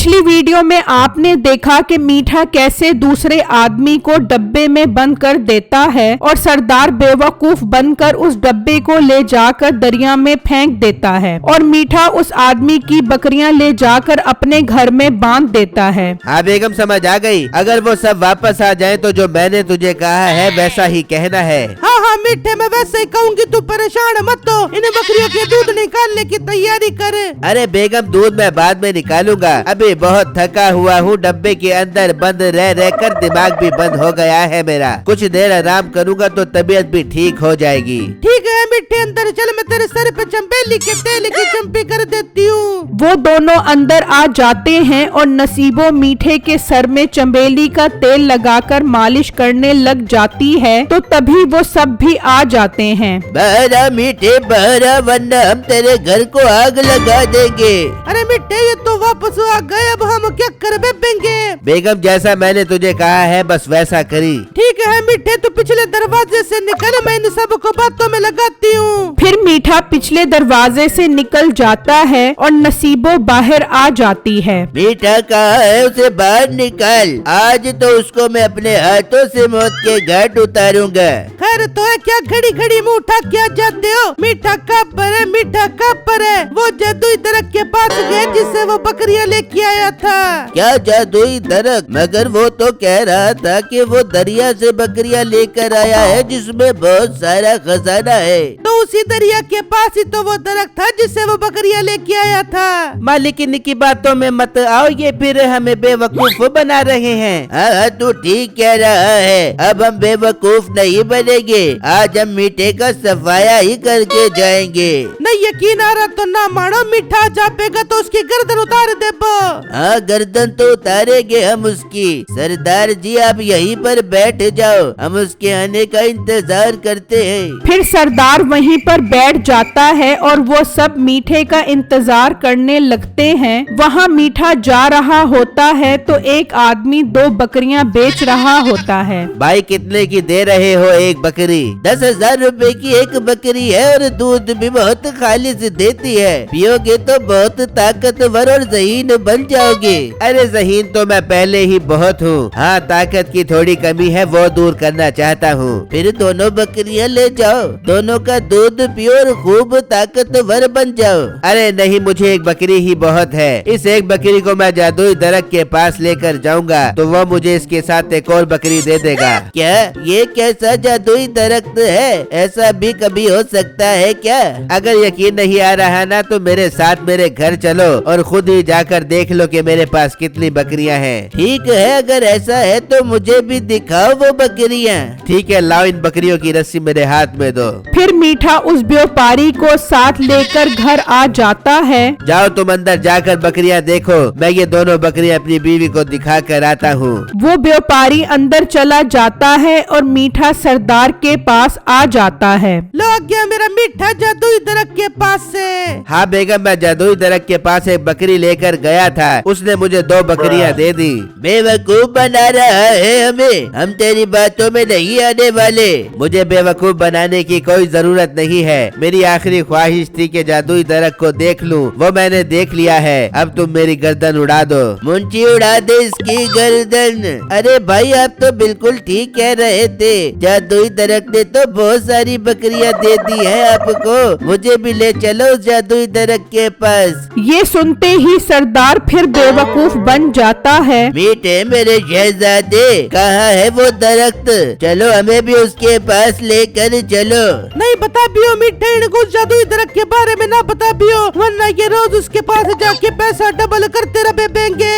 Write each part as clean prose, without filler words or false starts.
पिछली वीडियो में आपने देखा कि मीठा कैसे दूसरे आदमी को डब्बे में बंद कर देता है और सरदार बेवकूफ बनकर उस डब्बे को ले जाकर दरिया में फेंक देता है और मीठा उस आदमी की बकरियां ले जाकर अपने घर में बांध देता है। हाँ बेगम, समझ आ गई। अगर वो सब वापस आ जाए तो जो मैंने तुझे कहा है वैसा ही कहना है। हाँ हाँ मीठे, मैं वैसे ही कहूँगी, तू परेशान मत हो। इन बकरियों के दूध निकालने की तैयारी कर। अरे बेगम, दूध मैं बाद में निकालूंगा, अभी बहुत थका हुआ हूँ। डब्बे के अंदर बंद रह रह कर दिमाग भी बंद हो गया है मेरा। कुछ देर आराम करूँगा तो तबीयत भी ठीक हो जाएगी। ठीक है मीठे, अंदर चल, मैं तेरे सर पे चंपेली के तेल की चंपी कर देती हूँ। वो दोनों अंदर आ जाते हैं और नसीबो मीठे के सर में चंबेली का तेल लगाकर मालिश करने लग जाती है। तो तभी वो सब भी आ जाते हैं। बहरा मीठे बहरा, वरना हम तेरे घर को आग लगा देंगे। अरे मीठे, ये तो वापस आ गए, अब हम क्या कर बेबेंगे? बेगम, जैसा मैंने तुझे कहा है बस वैसा करी। ठीक है मीठे, तू पिछले दरवाजे से निकल, मैं इन सब को बातों में लगाती हूँ। फिर मीठा पिछले दरवाजे से निकल जाता है और नसीबो बाहर आ जाती है। मीठा कहाँ है? उसे बाहर निकाल। आज तो उसको मैं अपने हाथों से मौत के घाट उतारूंगा। खैर तो है क्या, घड़ी घड़ी मुँह उठा क्या जाते हो? मीठा कब पर है? मीठा कब पर है? वो जादुई दरख्त के पास गए जिससे वो बकरियां लेके आया था। क्या जादुई दरख्त? मगर वो तो कह रहा था कि वो दरिया से बकरियां लेकर आया है जिसमें बहुत सारा खजाना है। तो उसी दरिया के पास ही तो वो दरख्त था जिससे वो बकरियां लेके आया था। मालिक, इनकी बातों में मत आओ, ये फिर हमें बेवकूफ बना रहे हैं। हाँ, तू ठीक कह रहा है। अब हम बेवकूफ नहीं बनेंगे, आज हम मीठे का सफाया ही करके जाएंगे। नहीं यकीन आ रहा तो ना मानो, मीठा जापेगा तो उसकी गर्दन उतार दे। हाँ, गर्दन तो उतारेंगे हम उसकी। सरदार जी आप यहीं पर बैठ जाओ, हम उसके आने का इंतजार करते हैं। फिर सरदार वहीं पर बैठ जाता है और वो सब मीठे का इंतजार करने लगते हैं। वहाँ मीठा जा रहा होता है तो एक आदमी 2 बकरियां बेच रहा होता है। भाई, कितने की दे रहे हो एक बकरी? 10,000 रुपए की एक बकरी है और दूध भी बहुत खालिश देती है। पियोगे तो बहुत ताकतवर और ज़हीन बन जाओगे। अरे ज़हीन तो मैं पहले ही बहुत हूँ। हाँ, ताकत की थोड़ी कमी है, वो दूर करना चाहता हूँ। फिर दोनों बकरियां ले जाओ, दोनों का दूध पियो और खूब ताकतवर बन जाओ। अरे नहीं, मुझे एक बकरी ही बहुत है। इस एक बकरी को मैं जादुई दरख्त के पास लेकर जाऊंगा तो वो मुझे इसके साथ एक और बकरी दे देगा। क्या ये कैसा जादुई दरख्त है? ऐसा भी कभी हो सकता है क्या? अगर यकीन नहीं आ रहा ना तो मेरे साथ मेरे घर चलो और खुद ही जाकर देख लो कि मेरे पास कितनी बकरियां हैं। ठीक है, अगर ऐसा है तो मुझे भी दिखाओ वो बकरियां। ठीक है, लाओ इन बकरियों की रस्सी मेरे हाथ में दो। फिर मीठा उस व्यापारी को साथ लेकर घर आ जाता है। जाओ तुम अंदर जाकर बकरियां देखो, मैं ये दोनों बकरियां अपनी बीवी को दिखा कर आता हूँ। वो व्यापारी अंदर चला जाता है और मीठा सरदार के पास आ जाता है। लो गया मेरा मीठा जादुई दरख्त के पास से। हाँ बेगम, मैं जादुई दरख्त के पास एक बकरी लेकर गया था, उसने मुझे 2 बकरियां दे दी। बेवकूफ बना रहा है हमें, हम तेरी बातों में नहीं आने वाले। मुझे बेवकूफ बनाने की कोई जरूरत नहीं है। मेरी आखिरी ख्वाहिश थी कि जादुई दरख्त को देख लूं, वो मैंने देख लिया है। अब तुम मेरी गर्दन उड़ा दो। मुंशी, उड़ा दे इसकी गर्दन। अरे भाई, आप तो बिल्कुल ठीक कह रहे थे, जादुई दरख्त ने तो बहुत सारी बकरियां दे दी है आपको। मुझे भी ले चलो उस जादुई दरख्त के पास। ये सुनते ही सरदार फिर बेवकूफ बन जाता है। मीठे मेरे शहजादे, कहाँ है वो दरख्त? चलो हमें भी उसके पास लेकर चलो। नहीं बता बियो मीठे, इनको जादुई दरख्त के बारे में ना बता बियो, वरना ये रोज उसके पास जाके पैसा डबल करते रहे बेबेंगे।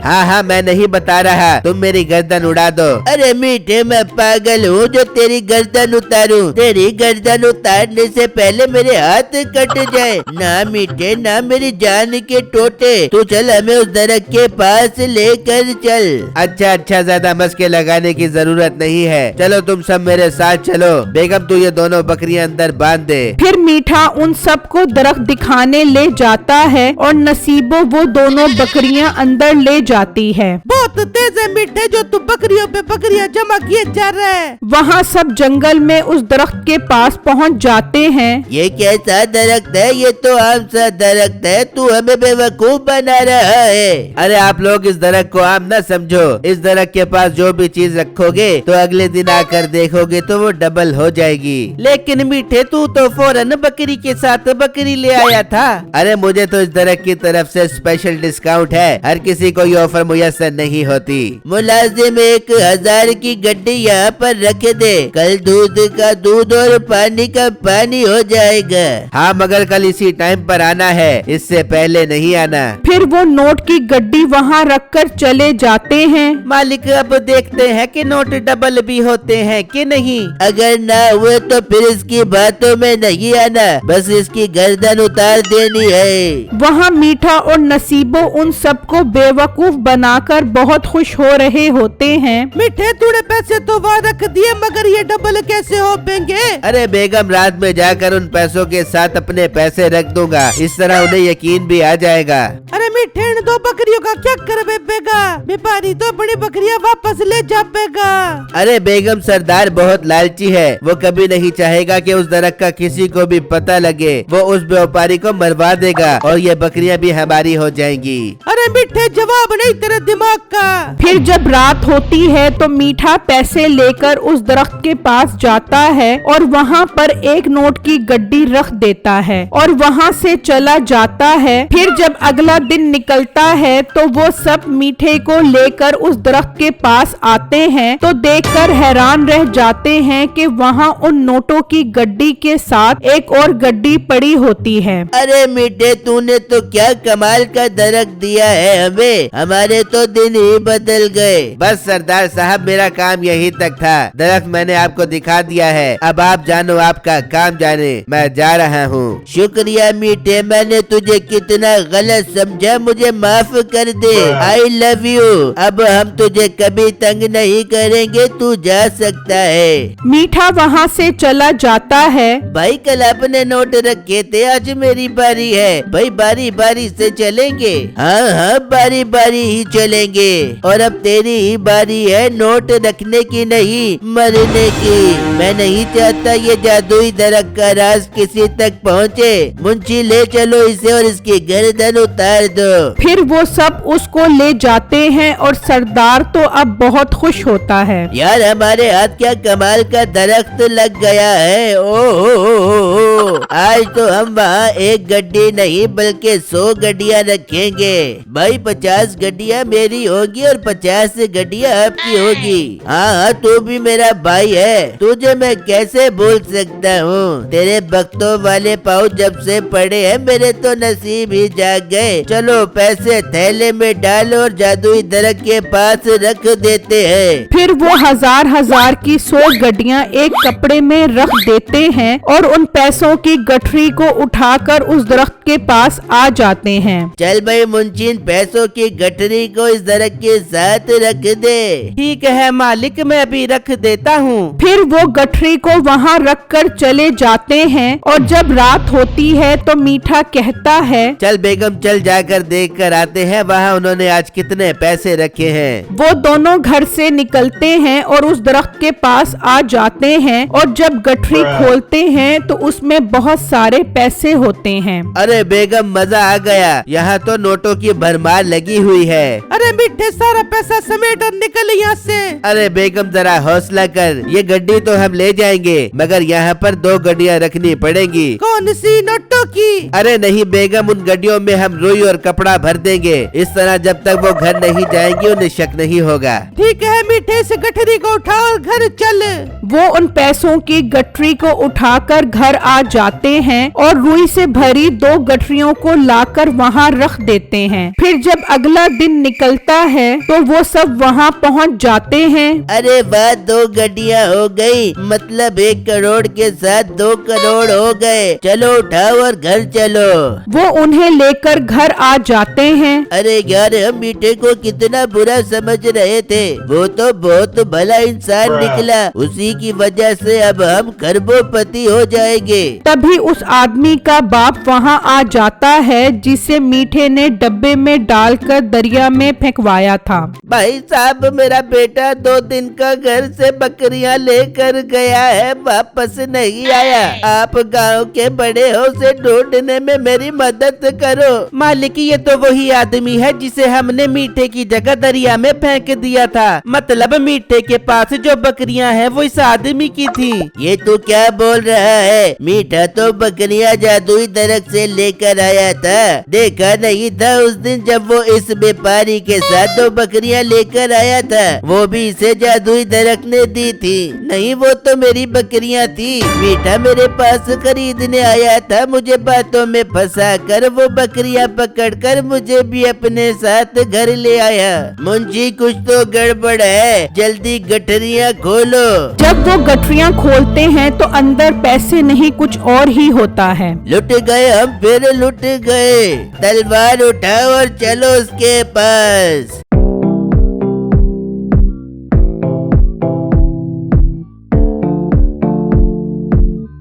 हाँ हाँ, मैं नहीं बता रहा, तुम मेरी गर्दन उड़ा दो। अरे मीठे, मैं पागल हूँ जो तेरी गर्दन उतारूं? तेरी गर्दन उतारने से पहले मेरे हाथ कट जाए। ना मीठे, ना मेरी जान के टोटे। तू चल, हमें उस दरख्त के पास लेकर चल। अच्छा अच्छा, ज्यादा मस्के लगाने की जरूरत नहीं है। चलो तुम सब मेरे साथ चलो। बेगम, तू ये दोनों बकरियां अंदर बांध दे। फिर मीठा उन सबको दरख्त दिखाने ले जाता है और नसीबो वो दोनों बकरियां अंदर ले जाती है। बहुत तेज है मीठे, जो तू बकरियों पे बकरियां जमा किए जा रहा है। वहाँ सब जंगल में उस दरख्त के पास पहुँच जाते हैं। ये कैसा दरख्त है? ये तो आम सा दरख्त है, तू हमें बेवकूफ बना रहा रहा है। अरे आप लोग इस दरख्त को आम न समझो, इस दरख्त के पास जो भी चीज रखोगे तो अगले दिन आकर देखोगे तो वो डबल हो जाएगी। लेकिन मीठे तू तो फौरन बकरी के साथ बकरी ले आया था। अरे मुझे तो इस दरख्त की तरफ से स्पेशल डिस्काउंट है, हर किसी को ये ऑफर मुयस्सर नहीं होती। मुलाजिम 1000 की गड्डी यहाँ पर रख दे, कल दूध का दूध और पानी का पानी हो जाएगा। हाँ मगर कल इसी टाइम पर आना है, इससे पहले नहीं आना। फिर वो नोट की गड्डी वहाँ रखकर चले जाते हैं। मालिक अब देखते हैं कि नोट डबल भी होते हैं कि नहीं। अगर ना हुए तो फिर इसकी बातों में नहीं आना, बस इसकी गर्दन उतार देनी है। वहाँ मीठा और नसीबो उन सबको बेवकूफ बनाकर बहुत खुश हो रहे होते हैं। मीठे तूने पैसे तो वहाँ रख दिए, मगर ये डबल कैसे हो पाएंगे? अरे बेगम, रात में जाकर उन पैसों के साथ अपने पैसे रख दूंगा, इस तरह उन्हें यकीन भी आ जाएगा। अरे मीठे इन 2 बकरियों का क्या कर बेगा? व्यापारी तो बड़ी बकरियां वापस ले जा पेगा। अरे बेगम, सरदार बहुत लालची है, वो कभी नहीं चाहेगा कि उस दरख्त का किसी को भी पता लगे। वो उस व्यापारी को मरवा देगा और ये बकरियां भी हमारी हो जाएंगी। अरे मीठे, जवाब नहीं तेरे दिमाग का। फिर जब रात होती है तो मीठा पैसे लेकर उस दरख्त के पास जाता है और वहाँ पर एक नोट की गड्डी रख देता है और वहाँ से चला जाता है। फिर जब अगला दिन निकलता है तो वो सब मीठे को लेकर उस दरख्त के पास आते हैं तो देखकर हैरान रह जाते हैं कि वहाँ उन नोटों की गड्डी के साथ एक और गड्डी पड़ी होती है। अरे मीठे, तूने तो क्या कमाल का दरख्त दिया है हमें, हमारे तो दिन ही बदल गए। बस सरदार साहब, मेरा काम यही तक था, दरख्त मैंने आपको दिखा दिया है, अब आप जानो आपका काम जाने, मैं जा रहा हूँ। शुक्रिया मीठे, मैंने तुझे कितना गलत समझा, मुझे माफ कर दे। I love you. अब हम तुझे कभी तंग नहीं करेंगे, तू जा सकता है। मीठा वहाँ से चला जाता है। भाई कल आपने नोट रखे थे, आज मेरी बारी है। भाई बारी बारी से चलेंगे। हाँ हाँ, बारी बारी ही चलेंगे। और अब तेरी ही बारी है नोट रखने की, नहीं मरने की। मैं नहीं चाहता ये जादुई दरख्त का राज किसी तक पहुँचे। मुंशी ले चलो इसे और इसकी गर्दन उतार दो। फिर वो सब उसको ले जाते हैं और सरदार तो अब बहुत खुश होता है। यार हमारे हाथ क्या कमाल का दरख्त लग गया है। ओ, आज तो हम वहाँ एक गड्डी नहीं बल्कि 100 गड्डियाँ रखेंगे। भाई 50 गड्डियाँ मेरी होगी और 50 गड्डियाँ आपकी होगी। हाँ, तू भी मेरा भाई है, तुझे मैं कैसे भूल सकता हूँ। तेरे भक्तों वाले पाँव जब से पड़े हैं मेरे तो नसीब ही जाग गए। चलो पैसे थैले में डालो और जादुई दरख्त के पास रख देते हैं। फिर वो हजार की 100 गड्डियाँ एक कपड़े में रख देते हैं और उन पैसों की गठरी को उठाकर उस दरख्त के पास आ जाते हैं। चल भाई मुंशी, पैसों की गठरी को इस दरख्त के साथ रख दे। ठीक है मालिक, मैं अभी रख देता हूँ। फिर वो गठरी को वहाँ रख कर चले जाते हैं और जब रात होती है तो मीठा कहता है, चल बेगम, चल जाकर देख कर आते हैं वहाँ उन्होंने आज कितने पैसे रखे हैं। वो दोनों घर से निकलते हैं और उस दरख्त के पास आ जाते हैं और जब गठरी खोलते हैं तो उसमें बहुत सारे पैसे होते हैं। अरे बेगम, मजा आ गया, यहाँ तो नोटों की भरमार लगी हुई है। अरे मीठे, सारा पैसा समेट और निकल यहाँ से। अरे बेगम जरा हौसला कर, ये गड्डी तो हम ले जाएंगे मगर यहाँ पर 2 गड्डियाँ रखनी पड़ेंगी। कौन सी नोटों की? अरे नहीं बेगम, उन गड्डियों में हम रुई और कपड़ा भर देंगे, इस तरह जब तक वो घर नहीं जाएंगी उन्हें शक नहीं होगा। ठीक है मीठे, से गठरी को उठा और घर चल। वो उन पैसों की गठरी को उठाकर घर आ जाते हैं और रुई से भरी 2 गठरियों को लाकर वहाँ रख देते हैं। फिर जब अगला दिन निकलता है तो वो सब वहाँ पहुँच जाते हैं। अरे वाह, 2 गड्डियाँ हो गई, मतलब 1 करोड़ के साथ 2 करोड़ हो गए। चलो उठाओ और घर चलो। वो उन्हें लेकर घर आ जाते हैं। अरे यार, हम मीठे को कितना बुरा समझ रहे थे, वो तो बहुत भला इंसान निकला, उसी की वजह से अब हम खरबोपति हो जाएंगे। तभी उस आदमी का बाप वहाँ आ जाता है जिसे मीठे ने डब्बे में डालकर दरिया में फेंकवाया था। भाई साहब, मेरा बेटा 2 दिन का घर से बकरियां लेकर गया है, वापस नहीं आया। आप गांव के बड़े हो, उसे ढूंढने में मेरी मदद करो। मालिक, ये तो वही आदमी है जिसे हमने मीठे की जगह दरिया में फेंक दिया था। मतलब मीठे के पास जो बकरियां हैं वो इस आदमी की थी। ये तू क्या बोल रहा है? मीठा तो बकरियां जादुई दरख्त से लेकर आया था। देखा नहीं था उस दिन जब वो इस व्यापारी के साथ 2 बकरियां लेकर आया था? वो भी इसे जादुई दरख्त ने दी थी। नहीं, वो तो मेरी बकरियां थी। मीठा मेरे पास खरीदने आया था। मुझे बातों में फंसा कर वो बकरियां पकड़कर मुझे भी अपने साथ घर ले आया। मुंशी, कुछ तो गड़बड़ है, जल्दी गठरियां खोलो। जब वो गठरियां खोलते हैं तो अंदर पैसे नहीं कुछ और ही होता है। लुट गए हम, फिर लुट गए। तलवार उठाओ और चलो उसके पास।